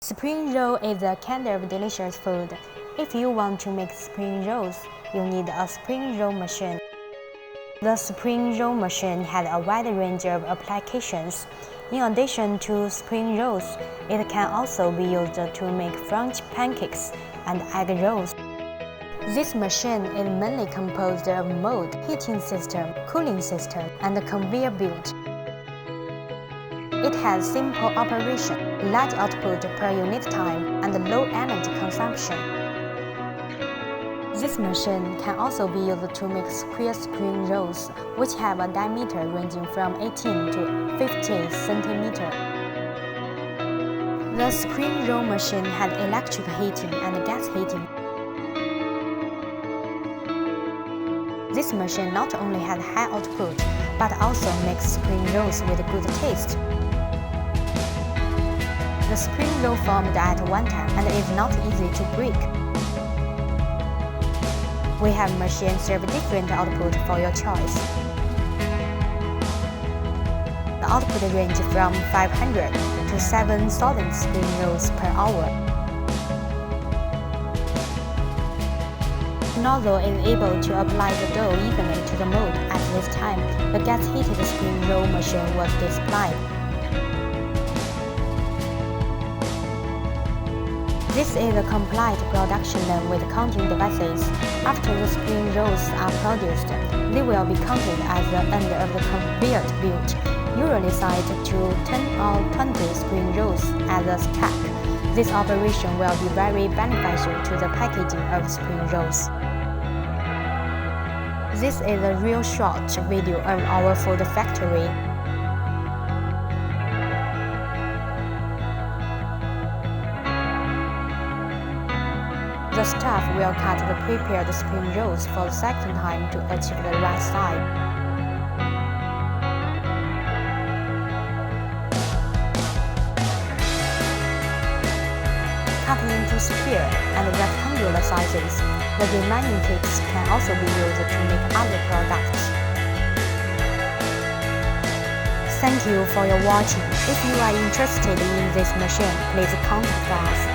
Spring roll is a kind of delicious food. If you want to make spring rolls, you need a spring roll machine. The spring roll machine has a wide range of applications. In addition to spring rolls, it can also be used to make French pancakes and egg rolls. This machine is mainly composed of mold, heating system, cooling system, and a conveyor belt. It has simple operation, large output per unit time, and low energy consumption. This machine can also be used to make square spring rolls, which have a diameter ranging from 18 to 50 centimeters. The spring roll machine has electric heating and gas heating. This machine not only has high output, but also makes spring rolls with good taste. The spring roll formed at one time and is not easy to break. We have machines serve different output for your choice. The output range from 500 to 7,000 spring rolls per hour. The nozzle is able to apply the dough evenly to the mold. At this time, the gas-heated spring roll machine was displayed. This is a complete production line with counting devices. After the spring rolls are produced, they will be counted at the end of the conveyor belt, usually set to 10 or 20 spring rolls as a stack. This operation will be very beneficial to the packaging of spring rolls. This is a real short video of our food factory. The staff will cut the prepared spring rolls for the second time to achieve the right size. Cut into square and rectangular sizes, the remaining cakes can also be used to make other products. Thank you for your watching. If you are interested in this machine, please contact us.